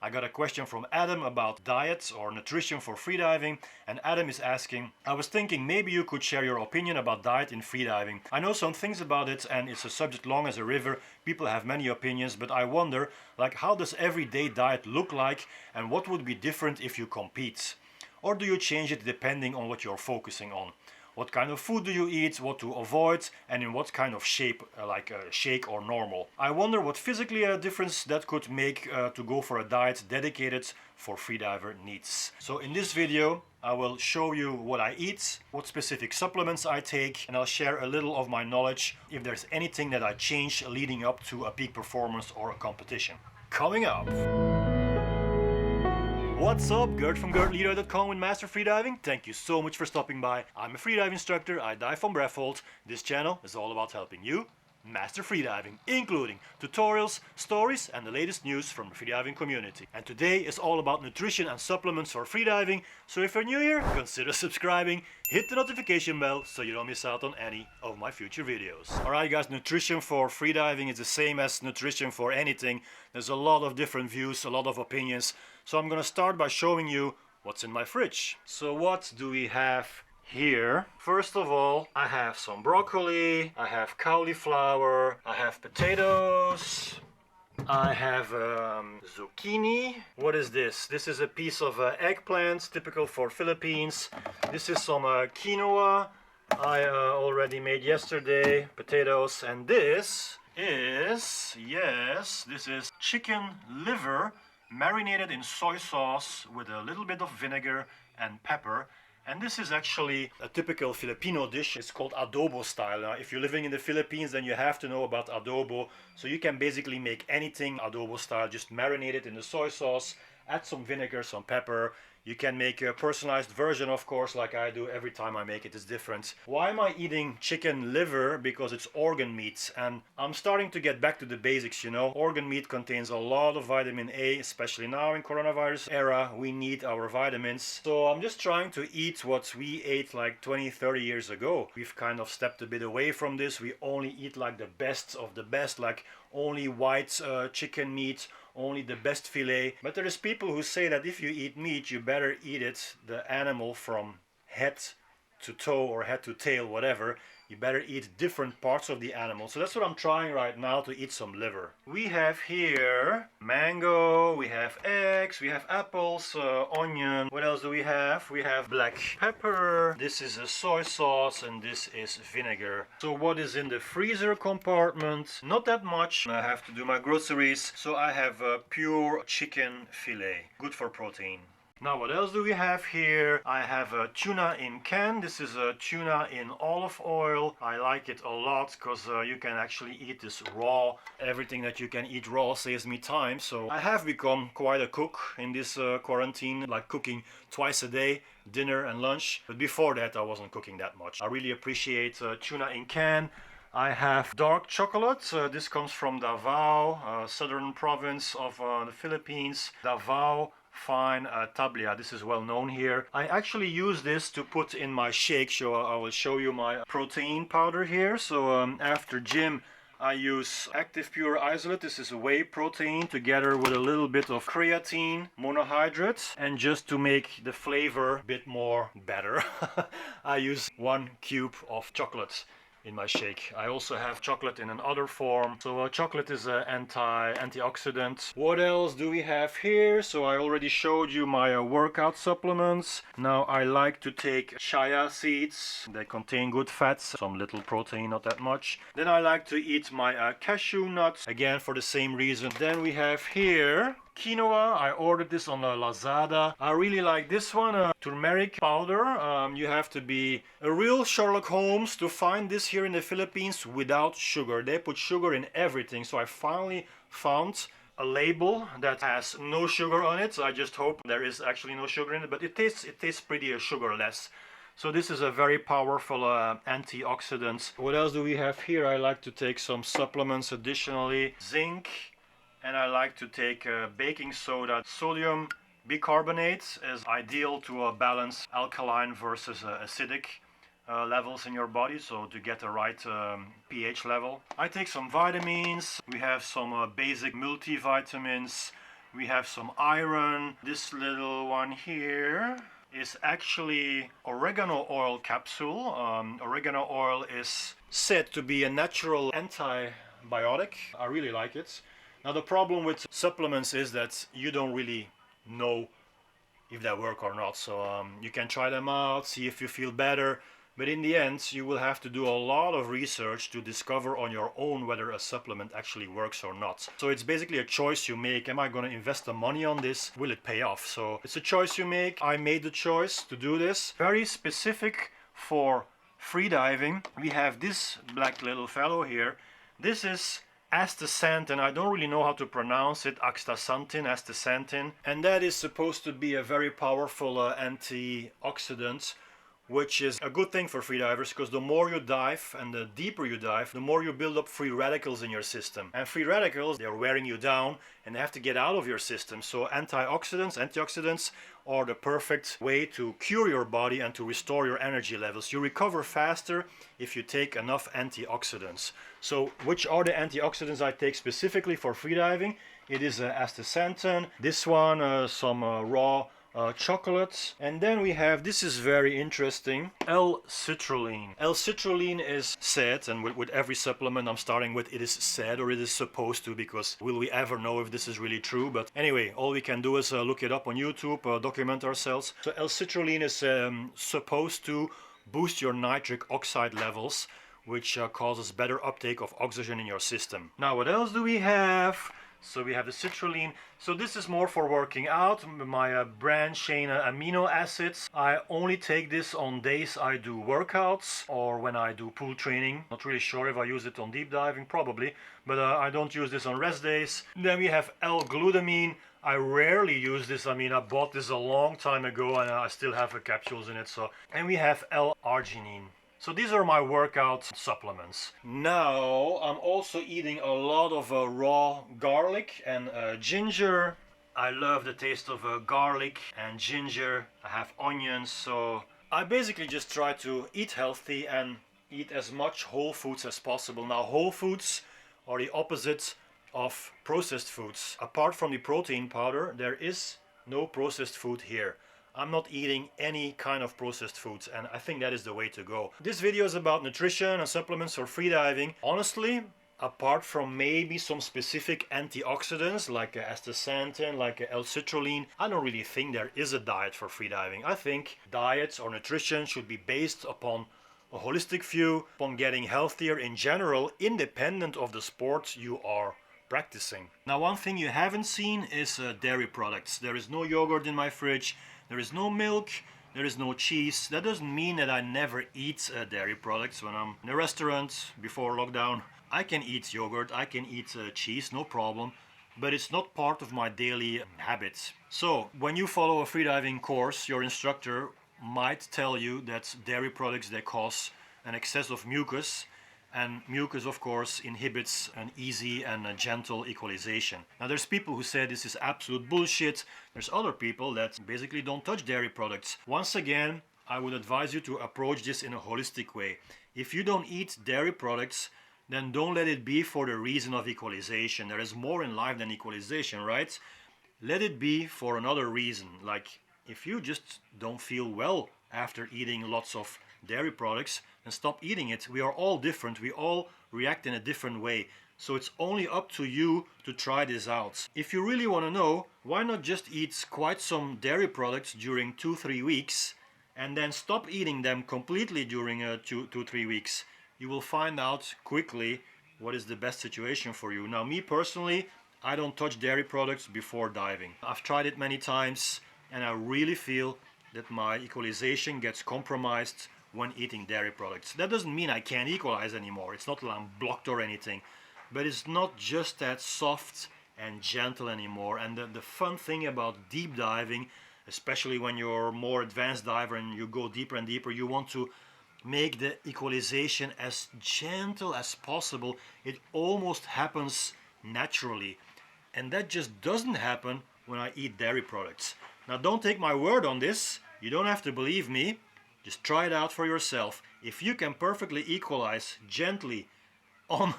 I got a question from Adam about diets or nutrition for freediving, and Adam is asking, I was thinking maybe you could share your opinion about diet in freediving. I know some things about it and it's a subject long as a river. People have many opinions, but I wonder, like, how does everyday diet look like and what would be different if you compete? Or do you change it depending on what you're focusing on? What kind of food do you eat, what to avoid, and in what kind of shape, like shake or normal? I wonder what physically a difference that could make to go for a diet dedicated for freediver needs. So in this video, I will show you what I eat, what specific supplements I take, and I'll share a little of my knowledge if there's anything that I change leading up to a peak performance or a competition. Coming up! What's up, Gert from GertLeroy.com with Master Freediving. Thank you so much for stopping by. I'm a freediving instructor, I dive from breath hold. This channel is all about helping you master freediving, including tutorials, stories, and the latest news from the freediving community. And today is all about nutrition and supplements for freediving, so if you're new here, consider subscribing, hit the notification bell so you don't miss out on any of my future videos. Alright guys, nutrition for freediving is the same as nutrition for anything. There's a lot of different views, a lot of opinions, so I'm gonna start by showing you what's in my fridge. So what do we have here? First of all, I have some broccoli, I have cauliflower, I have potatoes, I have zucchini. What is this? This is a piece of eggplant, typical for Philippines. This is some quinoa I already made yesterday, potatoes, and this is, yes, this is chicken liver marinated in soy sauce with a little bit of vinegar and pepper. And this is actually a typical Filipino dish. It's called adobo style. Now, if you're living in the Philippines, then you have to know about adobo. So you can basically make anything adobo style, just marinate it in the soy sauce, add some vinegar, some pepper. You can make a personalized version, of course, like I do. Every time I make it is different. Why am I eating chicken liver? Because it's organ meat, and I'm starting to get back to the basics, you know. Organ meat contains a lot of vitamin A, especially now in coronavirus era. We need our vitamins. So I'm just trying to eat what we ate like 20-30 years ago. We've kind of stepped a bit away from this. We only eat like the best of the best, like only white chicken meat, only the best filet. But there is people who say that if you eat meat, you better eat it, the animal, from head to toe or head to tail, whatever. You better eat different parts of the animal. So that's what I'm trying right now, to eat some liver. We have here mango, we have eggs, we have apples, onion. What else do we have? We have black pepper. This is a soy sauce and this is vinegar. So what is in the freezer compartment? Not that much. I have to do my groceries. So I have pure chicken fillet. Good for protein. Now what else do we have here? I have a tuna in can. This is a tuna in olive oil. I like it a lot because you can actually eat this raw. Everything that you can eat raw saves me time. So I have become quite a cook in this quarantine, like cooking twice a day, dinner and lunch. But before that I wasn't cooking that much. I really appreciate tuna in can. I have dark chocolate. This comes from Davao, southern province of the Philippines. Davao Fine Tablia. This is well known here. I actually use this to put in my shake, so I will show you my protein powder here. So after gym I use active pure isolate. This is a whey protein together with a little bit of creatine monohydrate, and just to make the flavor a bit more better I use 1 cube of chocolate in my shake. I also have chocolate in another form. So chocolate is an antioxidant. What else do we have here? So I already showed you my workout supplements. Now I like to take chia seeds. They contain good fats, some little protein, not that much. Then I like to eat my cashew nuts, again for the same reason. Then we have here quinoa. I ordered this on Lazada. I really like this one, turmeric powder. You have to be a real Sherlock Holmes to find this here in the Philippines without sugar. They put sugar in everything, so I finally found a label that has no sugar on it. So I just hope there is actually no sugar in it, but it tastes pretty sugarless. So this is a very powerful antioxidant. What else do we have here? I like to take some supplements additionally. Zinc. And I like to take baking soda. Sodium bicarbonate is ideal to balance alkaline versus acidic levels in your body, so to get the right pH level. I take some vitamins. We have some basic multivitamins. We have some iron. This little one here is actually oregano oil capsule. Oregano oil is said to be a natural antibiotic. I really like it. Now the problem with supplements is that you don't really know if they work or not. So you can try them out, see if you feel better. But in the end, you will have to do a lot of research to discover on your own whether a supplement actually works or not. So it's basically a choice you make. Am I going to invest the money on this? Will it pay off? So it's a choice you make. I made the choice to do this. Very specific for freediving. We have this black little fellow here. This is astaxanthin. I don't really know how to pronounce it. Astaxanthin. And that is supposed to be a very powerful antioxidant, which is a good thing for freedivers, because the more you dive and the deeper you dive, the more you build up free radicals in your system. And free radicals, they're wearing you down and they have to get out of your system. So antioxidants are the perfect way to cure your body and to restore your energy levels. You recover faster if you take enough antioxidants. So which are the antioxidants I take specifically for freediving? It is astaxanthin, this one, some raw chocolates, and then we have, this is very interesting, L-citrulline. L-citrulline is said, and with every supplement I'm starting with, it is said, or it is supposed to, because will we ever know if this is really true? But anyway, all we can do is look it up on YouTube, document ourselves. So L-citrulline is supposed to boost your nitric oxide levels, which causes better uptake of oxygen in your system. Now what else do we have? So we have the citrulline. So this is more for working out. My branched chain amino acids. I only take this on days I do workouts or when I do pool training. Not really sure if I use it on deep diving, probably, but I don't use this on rest days. Then we have L-glutamine. I rarely use this. I mean, I bought this a long time ago and I still have the capsules in it. So, and we have L-arginine. So these are my workout supplements. Now I'm also eating a lot of raw garlic and ginger. I love the taste of garlic and ginger. I have onions, so I basically just try to eat healthy and eat as much whole foods as possible. Now whole foods are the opposite of processed foods. Apart from the protein powder, there is no processed food here. I'm not eating any kind of processed foods, and I think that is the way to go. This video is about nutrition and supplements for freediving. Honestly, apart from maybe some specific antioxidants like astaxanthin, like L-citrulline, I don't really think there is a diet for freediving. I think diets or nutrition should be based upon a holistic view, upon getting healthier in general, independent of the sport you are practicing. Now, one thing you haven't seen is dairy products. There is no yogurt in my fridge. There is no milk, there is no cheese. That doesn't mean that I never eat dairy products. When I'm in a restaurant before lockdown, I can eat yogurt, I can eat cheese, no problem. But it's not part of my daily habits. So when you follow a freediving course, your instructor might tell you that dairy products, they cause an excess of mucus. And mucus, of course, inhibits an easy and a gentle equalization. Now, there's people who say this is absolute bullshit. There's other people that basically don't touch dairy products. Once again, I would advise you to approach this in a holistic way. If you don't eat dairy products, then don't let it be for the reason of equalization. There is more in life than equalization, right? Let it be for another reason. Like, if you just don't feel well after eating lots of dairy products, and stop eating it. We are all different. We all react in a different way. So it's only up to you to try this out. If you really want to know, why not just eat quite some dairy products during 2-3 weeks and then stop eating them completely during 2-3 weeks. You will find out quickly what is the best situation for you. Now, me personally, I don't touch dairy products before diving. I've tried it many times and I really feel that my equalization gets compromised when eating dairy products. That doesn't mean I can't equalize anymore. It's not that I'm blocked or anything, but it's not just that soft and gentle anymore. And the fun thing about deep diving, especially when you're a more advanced diver and you go deeper and deeper, you want to make the equalization as gentle as possible. It almost happens naturally, and that just doesn't happen when I eat dairy products. Now, don't take my word on this. You don't have to believe me. Just try it out for yourself. If you can perfectly equalize gently on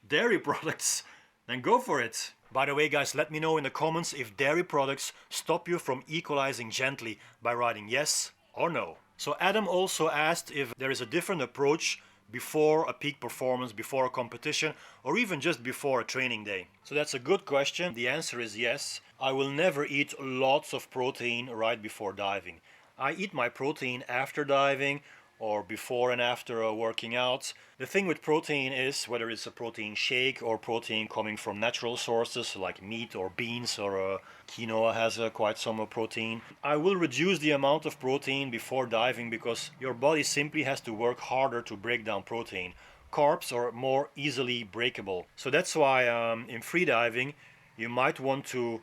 dairy products, then go for it. By the way guys, let me know in the comments if dairy products stop you from equalizing gently by writing yes or no. So Adam also asked if there is a different approach before a peak performance, before a competition, or even just before a training day. So that's a good question. The answer is yes. I will never eat lots of protein right before diving. I eat my protein after diving or before and after working out. The thing with protein is, whether it's a protein shake or protein coming from natural sources like meat or beans or quinoa has quite some protein, I will reduce the amount of protein before diving because your body simply has to work harder to break down protein. Carbs are more easily breakable. So that's why in freediving you might want to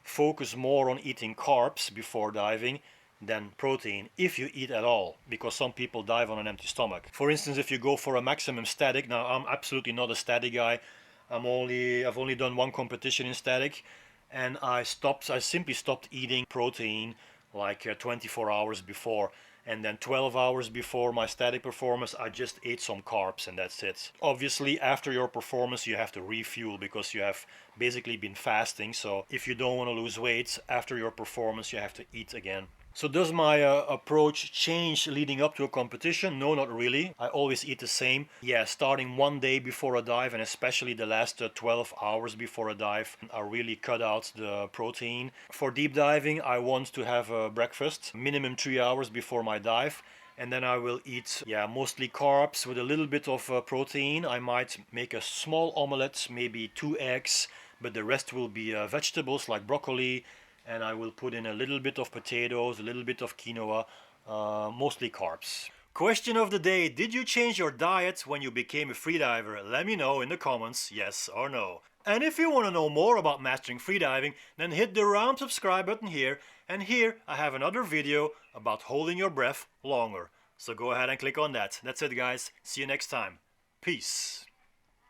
focus more on eating carbs before diving than protein, if you eat at all, because some people dive on an empty stomach. For instance, if you go for a maximum static, now I'm absolutely not a static guy. I've only done one competition in static, and I simply stopped eating protein like 24 hours before, and then 12 hours before my static performance I just ate some carbs and that's it. Obviously after your performance you have to refuel because you have basically been fasting, so if you don't want to lose weight after your performance you have to eat again. So does my approach change leading up to a competition? No, not really. I always eat the same. Yeah, starting one day before a dive and especially the last 12 hours before a dive, I really cut out the protein. For deep diving, I want to have a breakfast, minimum 3 hours before my dive. And then I will eat, mostly carbs with a little bit of protein. I might make a small omelette, maybe 2 eggs, but the rest will be vegetables like broccoli, and I will put in a little bit of potatoes, a little bit of quinoa, mostly carbs. Question of the day: did you change your diet when you became a freediver? Let me know in the comments, yes or no. And if you want to know more about mastering freediving, then hit the round subscribe button here, and here I have another video about holding your breath longer. So go ahead and click on that. That's it guys, see you next time. Peace.